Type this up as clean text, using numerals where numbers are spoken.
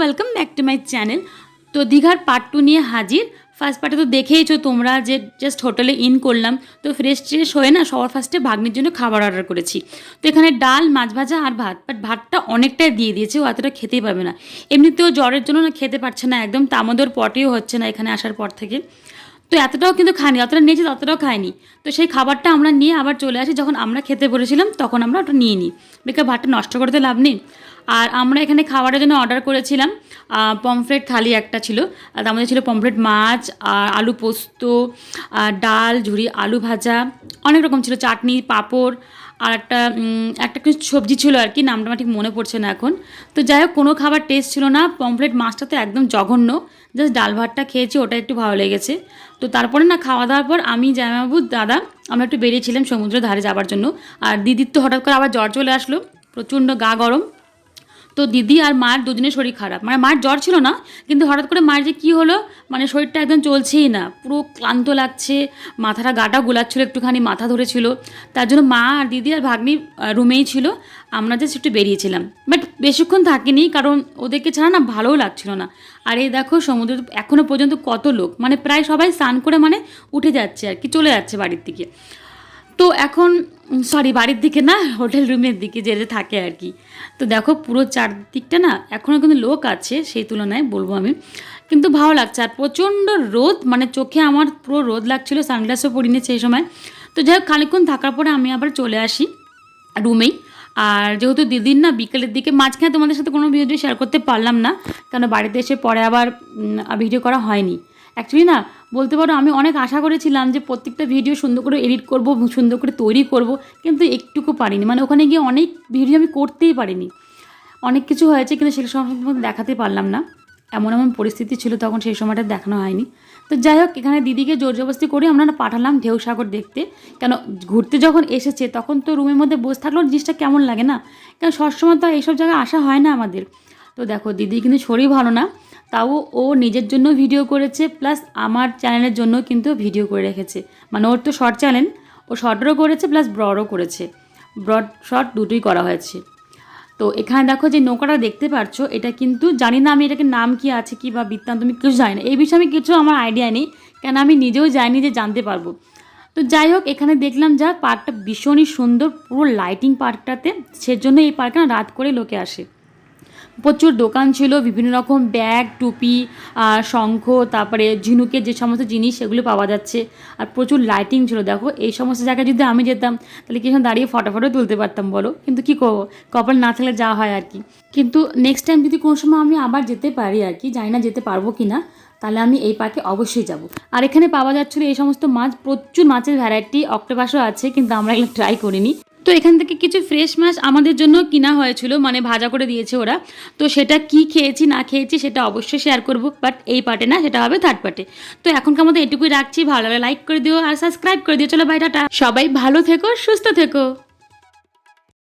Welcome back to my channel. তো দীঘার part 2 নিয়ে হাজির। ফার্স্ট পার্টে তো দেখেইছো তোমরা যে জাস্ট হোটেলে ইন করলাম, তো ফ্রেশ ট্রেশ হয়ে না সবার ফার্স্টে ভাগ্নির জন্য খাবার অর্ডার করেছি। তো এখানে ডাল, মাছ ভাজা আর ভাত, বাট ভাতটা অনেকটাই দিয়ে দিয়েছে, ও এতটা খেতেই পারবে না। এমনিতেও জ্বরের জন্য না খেতে পারছে না একদম, তার পটেও হচ্ছে না এখানে আসার পর থেকে। তো এতটাও কিন্তু খায়নি, যতটা নিয়েছি ততটাও খায়নি। তো সেই খাবারটা আমরা নিয়ে আবার চলে আসি, যখন আমরা খেতে বসেছিলাম তখন আমরা ওটা নিয়ে নিই, বেকার ভাতটা নষ্ট করতে লাভ নেই। আর আমরা এখানে খাবারের জন্য অর্ডার করেছিলাম পমফ্রেট থালি একটা ছিল, আর তার মধ্যে ছিল পমফ্রেট মাছ আর আলু পোস্ত, ডাল, ঝুরি আলু ভাজা, অনেক রকম ছিল, চাটনি, পাঁপড় আর একটা কিছু সবজি ছিল আর কি, নামটা আমার ঠিক মনে পড়ছে না এখন। তো যাই হোক, কোনো খাবার টেস্ট ছিল না। পমফ্রেট মাছটা তো একদম জঘন্য, জাস্ট ডাল ভাতটা খেয়েছি, ওটা একটু ভালো লেগেছে। তো তারপরে না খাওয়া দাওয়ার পর আমি, জামাইবাবু, দাদা আমরা একটু বেরিয়েছিলাম সমুদ্রের ধারে যাওয়ার জন্য। আর দিদির তো হঠাৎ করে আবার জ্বর চলে আসলো, প্রচণ্ড গা গরম। তো দিদি আর মার দুজনের শরীর খারাপ, মানে মার জ্বর ছিল না, কিন্তু হঠাৎ করে মার যে কী হলো, মানে শরীরটা একদম চলছেই না, পুরো ক্লান্ত লাগছে, মাথাটা গাটা গোলাচ্ছিল, একটুখানি মাথা ধরেছিল। তার জন্য মা আর দিদি আর ভাগ্নি রুমেই ছিল, আমরা জাস্ট একটু বেরিয়েছিলাম, বাট বেশিক্ষণ থাকিনি, কারণ ওদেরকে ছাড়া না ভালোও লাগছিল না। আর এই দেখো সমুদ্রে এখনও পর্যন্ত কত লোক, মানে প্রায় সবাই স্নান করে মানে উঠে যাচ্ছে আর কি, চলে যাচ্ছে বাড়ির দিকে। তো এখন বাড়ির দিকে না, হোটেল রুমের দিকে যেতে থাকে আর কি। তো দেখো পুরো চারদিকটা না এখনও কিন্তু লোক আছে, সেই তুলনায় বলবো আমি, কিন্তু ভালো লাগছে। আর প্রচণ্ড রোদ, মানে চোখে আমার পুরো রোদ লাগছিলো, সানগ্লাসও পরিনি সেই সময়। তো যাই হোক, খানিকক্ষণ থাকার পরে আমি আবার চলে আসি রুমেই। আর যেহেতু দিদির না বিকেলের দিকে, মাঝখানে তোমাদের সাথে কোনো ভিডিও শেয়ার করতে পারলাম না, কারণ বাড়িতে এসে পরে আবার ভিডিও করা হয়নি। অ্যাকচুয়ালি না বলতে পারো, আমি অনেক আশা করেছিলাম যে প্রত্যেকটা ভিডিও সুন্দর করে এডিট করব, সুন্দর করে তৈরি করব, কিন্তু একটুকু পারিনি। মানে ওখানে গিয়ে অনেক ভিডিও আমি করতেই পারিনি, অনেক কিছু হয়েছে কিন্তু সেগুলো সম্পর্কে দেখাতে পারলাম না, এমন এমন পরিস্থিতি ছিল তখন, সেই সময়টা দেখানো হয়নি। তো যাই হোক, এখানে দিদিকে জোর জবরদস্তি করে আমরা না পাঠালাম ঢেউ সাগর দেখতে। কেন, ঘুরতে যখন এসেছে তখন তো রুমের মধ্যে বসে থাকলেও জিনিসটা কেমন লাগে না, কেন সবসময় তো এইসব জায়গায় আসা হয় না আমাদের। তো দেখো দিদি কিন্তু শরীর ভালো না, তাও ও নিজের জন্য ভিডিও করেছে, প্লাস আমার চ্যানেলের জন্য কিন্তু ভিডিও করে রেখেছে। মানে ওর তো শর্ট চ্যানেল, ও শর্টও করেছে প্লাস ব্রডও করেছে, ব্রড শর্ট দুটোই করা হয়েছে। তো এখানে দেখো যে নৌকাটা দেখতে পাচ্ছ, এটা কিন্তু জানি না আমি এটাকে নাম কি আছে কি বা বৃত্তান্ত আমি কিছু জানি না, এই বিষয়ে আমি কিছু আমার আইডিয়া নেই, কেন আমি নিজেও যাইনি যে জানতে পারবো। তো যাই হোক, এখানে দেখলাম যা পার্কটা ভীষণই সুন্দর, পুরো লাইটিং পার্কটাতে, সেজন্য এই পার্কে না রাত করে লোকে আসে। প্রচুর দোকান ছিল, বিভিন্ন রকম ব্যাগ, টুপি, শঙ্খ, তারপরে ঝিনুকের যে সমস্ত জিনিস সেগুলো পাওয়া যাচ্ছে। আর প্রচুর লাইটিং ছিল। দেখো এই সমস্ত জায়গায় যদি আমি যেতাম তাহলে কি দাঁড়িয়ে ফটো তুলতে পারতাম বলো, কিন্তু কী করবো, কপাল না থাকলে যা হয় আর কি। কিন্তু নেক্সট টাইম যদি কোনো সময় আমি আবার যেতে পারি আর কি, জানি না যেতে পারবো কি না, তাহলে আমি এই পার্কে অবশ্যই যাব। আর এখানে পাওয়া যাচ্ছিলো এই সমস্ত মাছ, প্রচুর মাছের ভ্যারাইটি, অক্টোপাসও আছে, কিন্তু আমরা এগুলো ট্রাই করিনি। তো এখান থেকে কিছু ফ্রেশ মাছ আমাদের জন্য কিনা হয়েছিল, মানে ভাজা করে দিয়েছে ওরা। তো সেটা কি খেয়েছি না খেয়েছি সেটা অবশ্যই শেয়ার করবো, বাট এই পার্টে না, সেটা হবে থার্ড পার্টে। তো এখনকার মতো এটুকুই রাখছি, ভালো লাগলে লাইক করে দিও আর সাবস্ক্রাইব করে দিও। চলো বাই, টাটা, সবাই ভালো থেকো, সুস্থ থেকো।